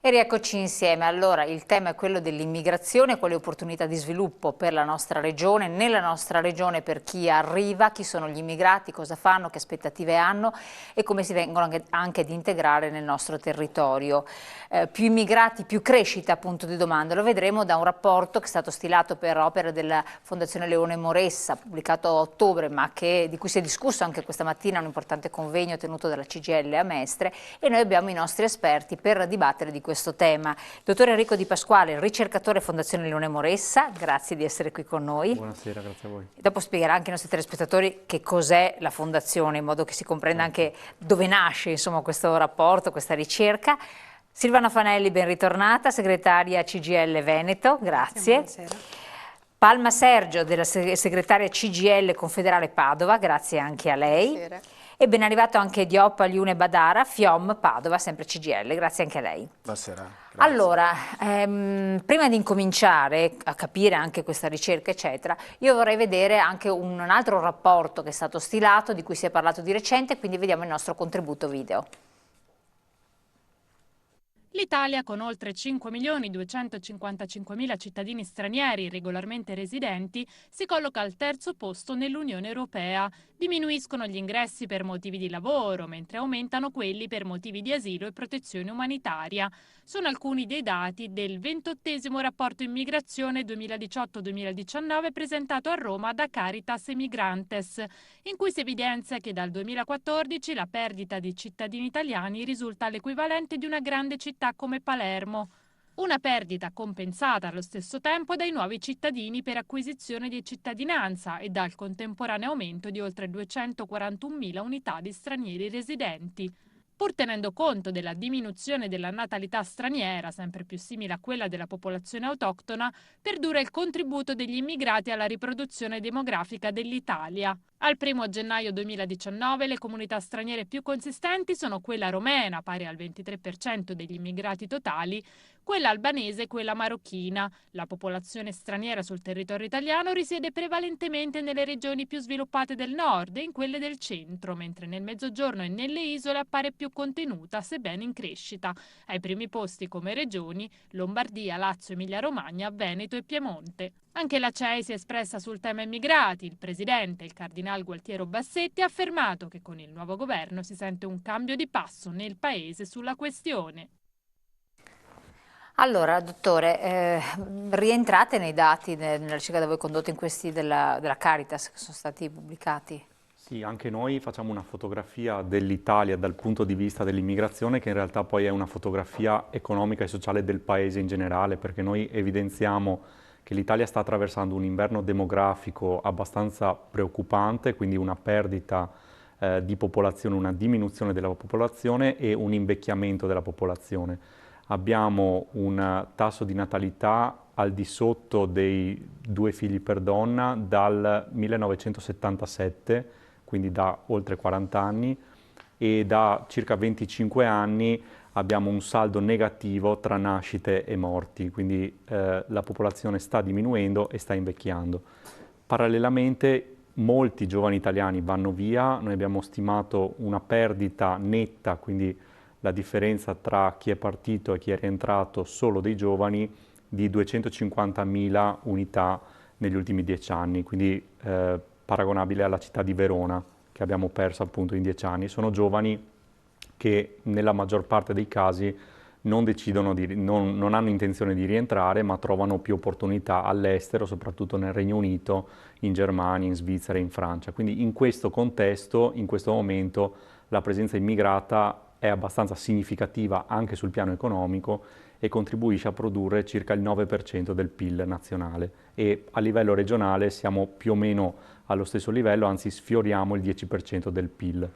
E rieccoci insieme. Allora, il tema è quello dell'immigrazione, quali opportunità di sviluppo per la nostra regione, nella nostra regione per chi arriva, chi sono gli immigrati, cosa fanno, che aspettative hanno e come si vengono anche ad integrare nel nostro territorio. Più immigrati, più crescita, punto di domanda. Lo vedremo da un rapporto che è stato stilato per opera della Fondazione Leone Moressa, pubblicato a ottobre, ma di cui si è discusso anche questa mattina a un importante convegno tenuto dalla CGIL a Mestre, e noi abbiamo i nostri esperti per dibattere di questo tema. Il dottor Enrico Di Pasquale, ricercatore Fondazione Leone Moressa, grazie di essere qui con noi. Buonasera, grazie a voi. E dopo spiegherà anche ai nostri telespettatori che cos'è la Fondazione, in modo che si comprenda anche dove nasce, insomma, questo rapporto, questa ricerca. Silvana Fanelli, ben ritornata, segretaria CGIL Veneto, grazie. Buonasera. Palma Sergio, della segretaria CGIL Confederale Padova, grazie anche a lei. Buonasera. E ben arrivato anche Diop Aliune Badara, FIOM Padova, sempre CGIL, grazie anche a lei. Buonasera. Grazie. Allora, prima di incominciare a capire anche questa ricerca, eccetera, io vorrei vedere anche un altro rapporto che è stato stilato, di cui si è parlato di recente, quindi vediamo il nostro contributo video. L'Italia, con oltre 5.255.000 cittadini stranieri regolarmente residenti, si colloca al terzo posto nell'Unione Europea. Diminuiscono gli ingressi per motivi di lavoro, mentre aumentano quelli per motivi di asilo e protezione umanitaria. Sono alcuni dei dati del 28° rapporto immigrazione 2018-2019 presentato a Roma da Caritas Emigrantes, in cui si evidenzia che dal 2014 la perdita di cittadini italiani risulta l'equivalente di una grande città come Palermo. Una perdita compensata allo stesso tempo dai nuovi cittadini per acquisizione di cittadinanza e dal contemporaneo aumento di oltre 241.000 unità di stranieri residenti. Pur tenendo conto della diminuzione della natalità straniera, sempre più simile a quella della popolazione autoctona, perdura il contributo degli immigrati alla riproduzione demografica dell'Italia. Al 1° gennaio 2019 le comunità straniere più consistenti sono quella romena, pari al 23% degli immigrati totali, quella albanese e quella marocchina. La popolazione straniera sul territorio italiano risiede prevalentemente nelle regioni più sviluppate del nord e in quelle del centro, mentre nel mezzogiorno e nelle isole appare più contenuta, sebbene in crescita. Ai primi posti come regioni Lombardia, Lazio, Emilia-Romagna, Veneto e Piemonte. Anche la CEI si è espressa sul tema immigrati. Il presidente, il cardinal Gualtiero Bassetti, ha affermato che con il nuovo governo si sente un cambio di passo nel paese sulla questione. Allora, dottore, rientrate nei dati nella ricerca da voi condotta in questi della Caritas che sono stati pubblicati? Sì, anche noi facciamo una fotografia dell'Italia dal punto di vista dell'immigrazione, che in realtà poi è una fotografia economica e sociale del paese in generale, perché noi evidenziamo che l'Italia sta attraversando un inverno demografico abbastanza preoccupante, quindi una perdita di popolazione, una diminuzione della popolazione e un invecchiamento della popolazione. Abbiamo un tasso di natalità al di sotto dei 2 figli per donna dal 1977, quindi da oltre 40 anni, e da circa 25 anni abbiamo un saldo negativo tra nascite e morti, quindi la popolazione sta diminuendo e sta invecchiando. Parallelamente molti giovani italiani vanno via, noi abbiamo stimato una perdita netta, quindi la differenza tra chi è partito e chi è rientrato solo dei giovani, di 250.000 unità negli ultimi 10 anni, quindi paragonabile alla città di Verona, che abbiamo perso appunto in 10 anni. Sono giovani che nella maggior parte dei casi non hanno intenzione di rientrare, ma trovano più opportunità all'estero, soprattutto nel Regno Unito, in Germania, in Svizzera e in Francia. Quindi in questo contesto, in questo momento, la presenza immigrata è abbastanza significativa anche sul piano economico e contribuisce a produrre circa il 9% del PIL nazionale, e a livello regionale siamo più o meno allo stesso livello, anzi sfioriamo il 10% del PIL.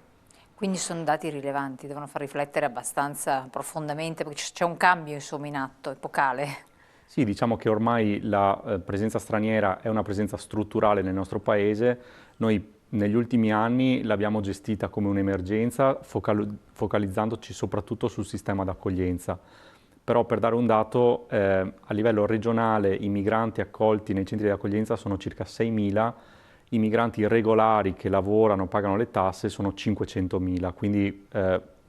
Quindi sono dati rilevanti, devono far riflettere abbastanza profondamente, perché c'è un cambio insomma in atto, epocale. Sì, diciamo che ormai la presenza straniera è una presenza strutturale nel nostro paese. Noi negli ultimi anni l'abbiamo gestita come un'emergenza, focalizzandoci soprattutto sul sistema d'accoglienza. Però per dare un dato, a livello regionale i migranti accolti nei centri di accoglienza sono circa 6.000, i migranti regolari che lavorano, pagano le tasse sono 500.000, quindi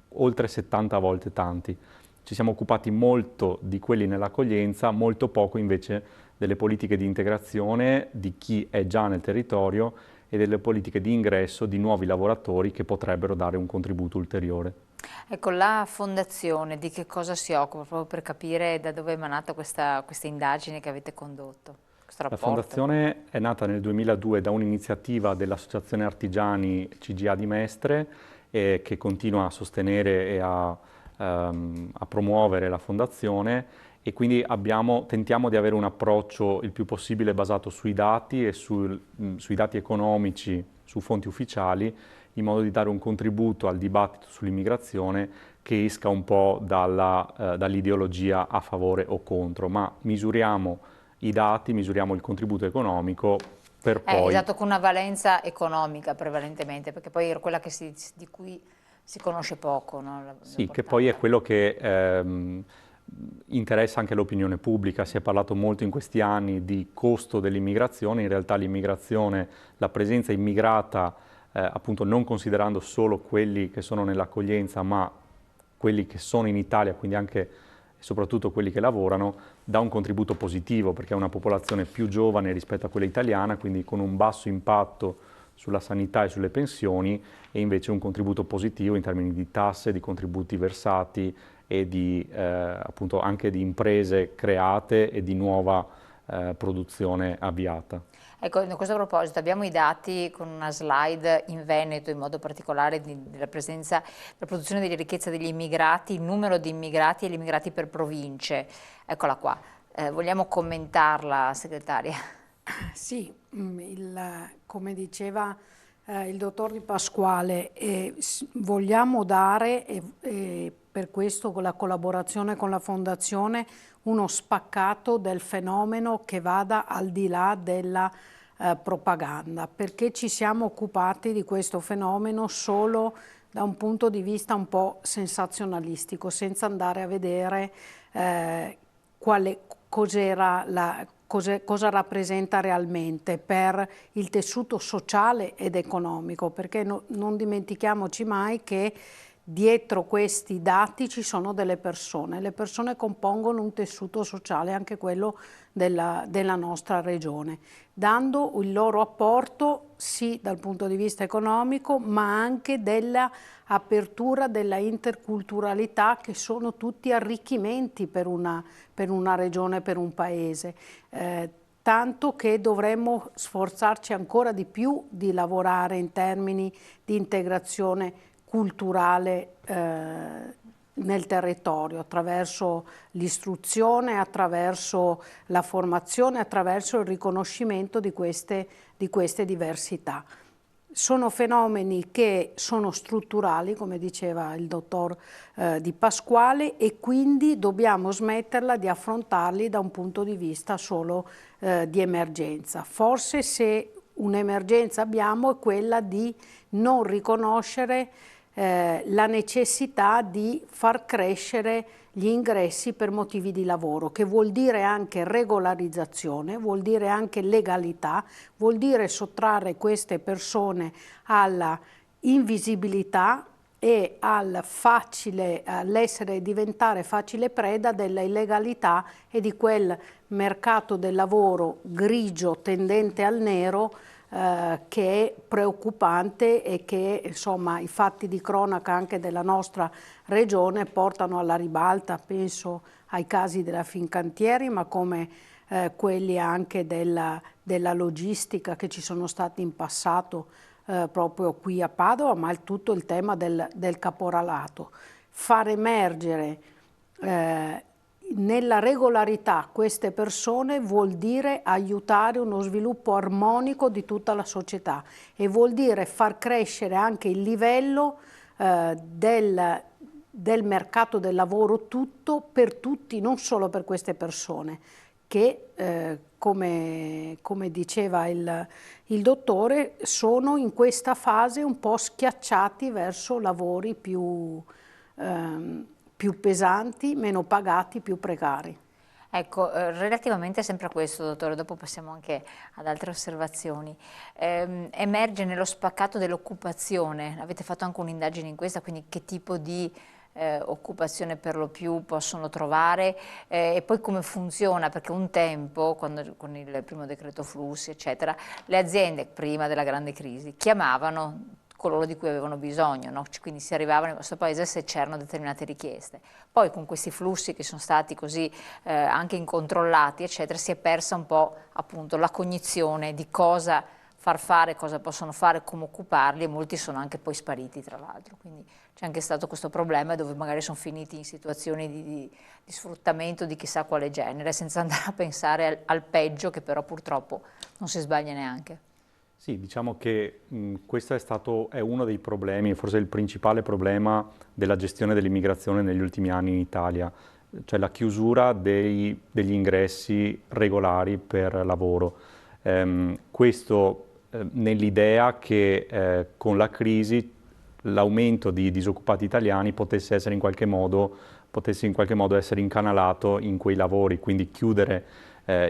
oltre 70 volte tanti. ci siamo occupati molto di quelli nell'accoglienza, molto poco invece delle politiche di integrazione di chi è già nel territorio e delle politiche di ingresso di nuovi lavoratori che potrebbero dare un contributo ulteriore. Ecco, la Fondazione di che cosa si occupa, proprio per capire da dove è nata questa indagine che avete condotto, questo La rapporto? Fondazione è nata nel 2002 da un'iniziativa dell'Associazione Artigiani CGA di Mestre che continua a sostenere e a promuovere la Fondazione, e quindi tentiamo di avere un approccio il più possibile basato sui dati e sui dati economici, su fonti ufficiali, in modo di dare un contributo al dibattito sull'immigrazione che esca un po' dall'ideologia a favore o contro, ma misuriamo i dati, misuriamo il contributo economico per poi... Esatto, con una valenza economica prevalentemente, perché poi è quella di cui si conosce poco, no? Sì, che poi è quello che interessa anche l'opinione pubblica. Si è parlato molto in questi anni di costo dell'immigrazione. In realtà l'immigrazione, la presenza immigrata, appunto non considerando solo quelli che sono nell'accoglienza, ma quelli che sono in Italia, quindi anche e soprattutto quelli che lavorano, dà un contributo positivo, perché è una popolazione più giovane rispetto a quella italiana, quindi con un basso impatto sulla sanità e sulle pensioni, e invece un contributo positivo in termini di tasse, di contributi versati e appunto anche di imprese create e di nuova produzione avviata. Ecco, a questo proposito abbiamo i dati con una slide in Veneto, in modo particolare della presenza, della produzione di ricchezza degli immigrati, il numero di immigrati e gli immigrati per province. Eccola qua. Vogliamo commentarla, segretaria? Sì, come diceva il dottor Di Pasquale, vogliamo dare, per questo con la collaborazione con la Fondazione, uno spaccato del fenomeno che vada al di là della propaganda, perché ci siamo occupati di questo fenomeno solo da un punto di vista un po' sensazionalistico, senza andare a vedere cosa rappresenta realmente per il tessuto sociale ed economico, perché non dimentichiamoci mai che dietro questi dati ci sono delle persone. Le persone compongono un tessuto sociale, anche quello della nostra regione, dando il loro apporto sì dal punto di vista economico, ma anche della apertura, della interculturalità, che sono tutti arricchimenti per una regione, per un paese. Tanto che dovremmo sforzarci ancora di più di lavorare in termini di integrazione culturale nel territorio, attraverso l'istruzione, attraverso la formazione, attraverso il riconoscimento di queste diversità. Sono fenomeni che sono strutturali, come diceva il dottor Di Pasquale, e quindi dobbiamo smetterla di affrontarli da un punto di vista solo di emergenza. Forse se un'emergenza abbiamo è quella di non riconoscere la necessità di far crescere gli ingressi per motivi di lavoro, che vuol dire anche regolarizzazione, vuol dire anche legalità, vuol dire sottrarre queste persone alla invisibilità e diventare facile preda della illegalità e di quel mercato del lavoro grigio tendente al nero, che è preoccupante e che insomma i fatti di cronaca anche della nostra regione portano alla ribalta. Penso ai casi della Fincantieri, ma come quelli anche della logistica che ci sono stati in passato proprio qui a Padova, ma tutto il tema del caporalato. Far emergere nella regolarità queste persone vuol dire aiutare uno sviluppo armonico di tutta la società e vuol dire far crescere anche il livello del mercato del lavoro tutto per tutti, non solo per queste persone che, come diceva il dottore, sono in questa fase un po' schiacciati verso lavori più pesanti, meno pagati, più precari. Ecco, relativamente sempre a questo, dottore, dopo passiamo anche ad altre osservazioni, emerge nello spaccato dell'occupazione, avete fatto anche un'indagine in questa, quindi che tipo di occupazione per lo più possono trovare, e poi come funziona, perché un tempo, con il primo decreto flussi eccetera, le aziende prima della grande crisi chiamavano coloro di cui avevano bisogno, no? Quindi si arrivava nel nostro paese se c'erano determinate richieste. Poi con questi flussi che sono stati così anche incontrollati eccetera, si è persa un po' appunto la cognizione di cosa far fare, cosa possono fare, come occuparli, e molti sono anche poi spariti tra l'altro, quindi c'è anche stato questo problema dove magari sono finiti in situazioni di sfruttamento di chissà quale genere, senza andare a pensare al peggio, che però purtroppo non si sbaglia neanche. Sì, diciamo che questo è uno dei problemi, forse il principale problema della gestione dell'immigrazione negli ultimi anni in Italia, cioè la chiusura degli ingressi regolari per lavoro. Questo nell'idea che con la crisi l'aumento di disoccupati italiani potesse in qualche modo essere incanalato in quei lavori, quindi chiudere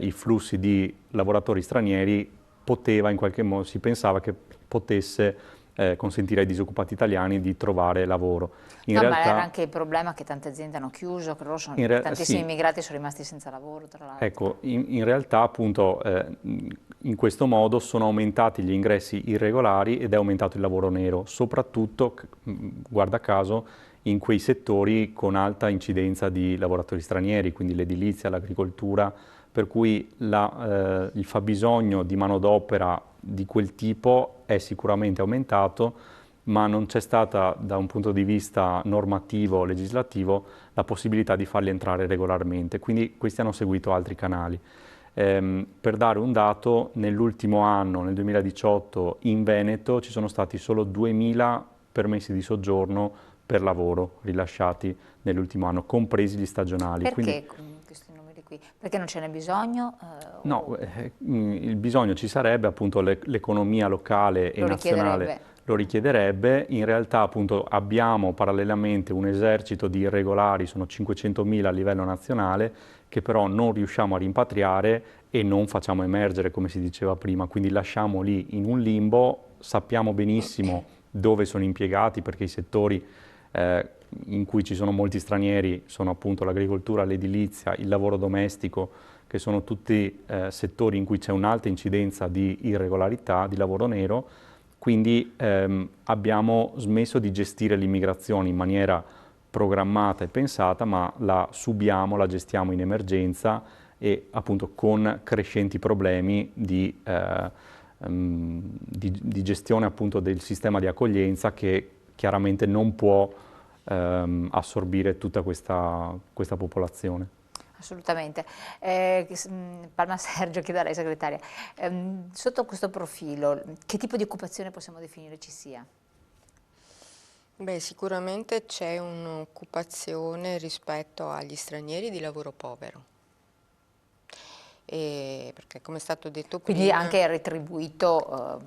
i flussi di lavoratori stranieri poteva in qualche modo, si pensava che potesse consentire ai disoccupati italiani di trovare lavoro. Ma era anche il problema che tante aziende hanno chiuso, che loro tantissimi immigrati sono rimasti senza lavoro, tra l'altro. Ecco, in realtà appunto in questo modo sono aumentati gli ingressi irregolari ed è aumentato il lavoro nero, soprattutto, guarda caso, in quei settori con alta incidenza di lavoratori stranieri, quindi l'edilizia, l'agricoltura, per cui il fabbisogno di manodopera di quel tipo è sicuramente aumentato, ma non c'è stata da un punto di vista normativo, legislativo, la possibilità di farli entrare regolarmente, quindi questi hanno seguito altri canali. Per dare un dato, nell'ultimo anno, nel 2018, in Veneto ci sono stati solo 2000 permessi di soggiorno per lavoro rilasciati nell'ultimo anno, compresi gli stagionali. Perché questi numeri qui? Perché non ce n'è bisogno? No, il bisogno ci sarebbe, appunto l'economia locale e nazionale lo richiederebbe. In realtà appunto abbiamo parallelamente un esercito di irregolari, sono 500.000 a livello nazionale, che però non riusciamo a rimpatriare e non facciamo emergere, come si diceva prima, quindi lasciamo lì in un limbo. Sappiamo benissimo dove sono impiegati, perché i settori in cui ci sono molti stranieri sono appunto l'agricoltura, l'edilizia, il lavoro domestico, che sono tutti settori in cui c'è un'alta incidenza di irregolarità, di lavoro nero. Quindi abbiamo smesso di gestire l'immigrazione in maniera programmata e pensata, ma la subiamo, la gestiamo in emergenza e appunto con crescenti problemi di gestione appunto del sistema di accoglienza, che chiaramente non può assorbire tutta questa popolazione. Assolutamente. Palma Sergio, chiedo a lei, segretaria, sotto questo profilo che tipo di occupazione possiamo definire ci sia? Beh, sicuramente c'è un'occupazione rispetto agli stranieri di lavoro povero, perché come è stato detto prima... Quindi anche retribuito?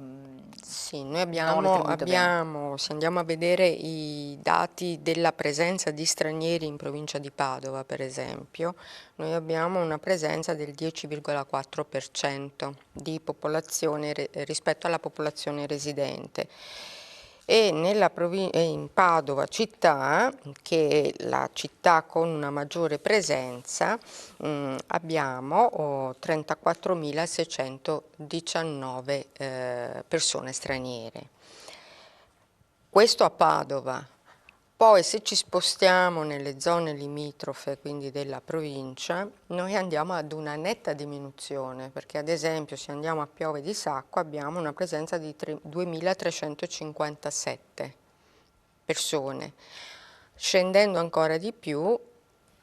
Sì, noi abbiamo, se andiamo a vedere i dati della presenza di stranieri in provincia di Padova, per esempio, noi abbiamo una presenza del 10,4% di popolazione rispetto alla popolazione residente. E in Padova città, che è la città con una maggiore presenza, abbiamo 34.619 persone straniere. Questo a Padova. Poi se ci spostiamo nelle zone limitrofe, quindi della provincia, noi andiamo ad una netta diminuzione, perché ad esempio se andiamo a Piove di Sacco abbiamo una presenza di 2.357 persone. Scendendo ancora di più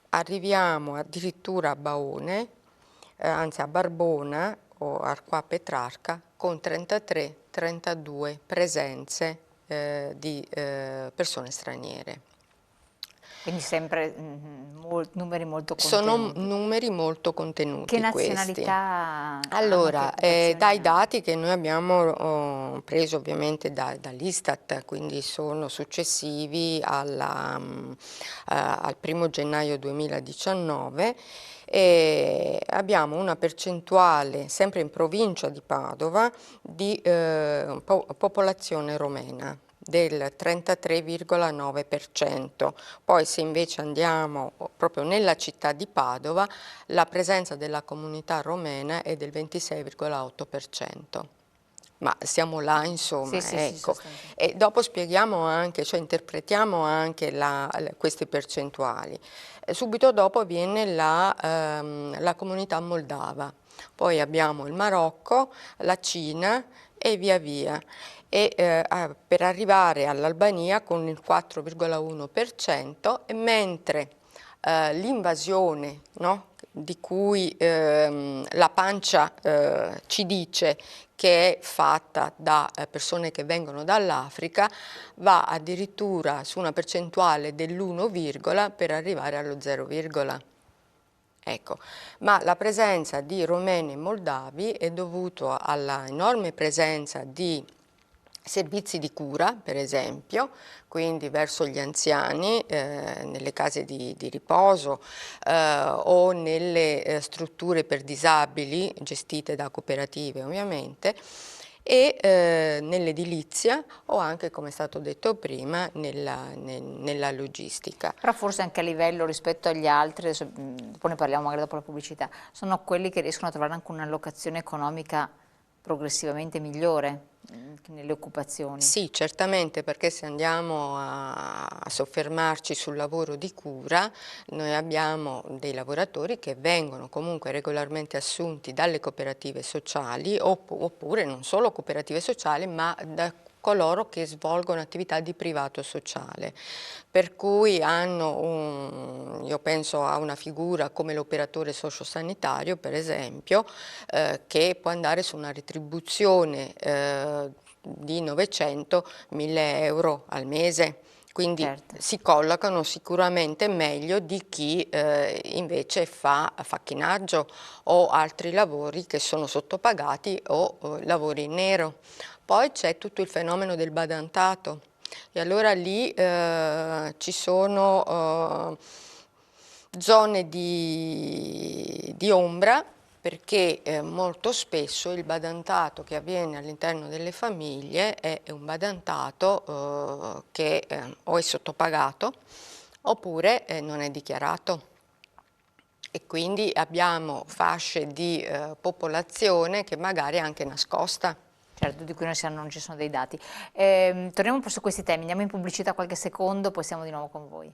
arriviamo addirittura a Baone, anzi a Barbona o Arquà Petrarca, con 33-32 presenze di persone straniere. Quindi sempre numeri molto contenuti. Sono numeri molto contenuti. Che nazionalità? Allora, dai dati che noi abbiamo preso ovviamente dall'Istat, quindi sono successivi al 1° gennaio 2019, abbiamo una percentuale, sempre in provincia di Padova, di popolazione romena, del 33,9%. Poi se invece andiamo proprio nella città di Padova, la presenza della comunità romena è del 26,8%. Ma siamo là, insomma, sì, ecco. Sì, e dopo spieghiamo anche, cioè interpretiamo anche queste percentuali. Subito dopo viene la comunità moldava, poi abbiamo il Marocco, la Cina e via via. E per arrivare all'Albania con il 4,1%, mentre l'invasione, no, di cui la pancia ci dice che è fatta da persone che vengono dall'Africa, va addirittura su una percentuale dell'1, per arrivare allo 0, ecco. Ma la presenza di romeni e moldavi è dovuta alla enorme presenza di servizi di cura, per esempio, quindi verso gli anziani, nelle case di riposo o nelle strutture per disabili gestite da cooperative ovviamente, e nell'edilizia o anche, come è stato detto prima, nella logistica. Però forse anche a livello rispetto agli altri, adesso, poi ne parliamo magari dopo la pubblicità, sono quelli che riescono a trovare anche un'allocazione economica progressivamente migliore nelle occupazioni. Sì, certamente, perché se andiamo a soffermarci sul lavoro di cura, noi abbiamo dei lavoratori che vengono comunque regolarmente assunti dalle cooperative sociali, oppure non solo cooperative sociali, ma da coloro che svolgono attività di privato sociale, per cui hanno, io penso a una figura come l'operatore sociosanitario, per esempio, che può andare su una retribuzione di 900-1000 euro al mese. Quindi certo, si collocano sicuramente meglio di chi invece fa facchinaggio o altri lavori che sono sottopagati o lavori in nero. Poi c'è tutto il fenomeno del badantato e allora lì ci sono zone di ombra, perché molto spesso il badantato che avviene all'interno delle famiglie è un badantato che o è sottopagato oppure non è dichiarato. E quindi abbiamo fasce di popolazione che magari è anche nascosta. certo, di cui non ci sono dei dati. Torniamo un po' su questi temi, andiamo in pubblicità qualche secondo, poi siamo di nuovo con voi.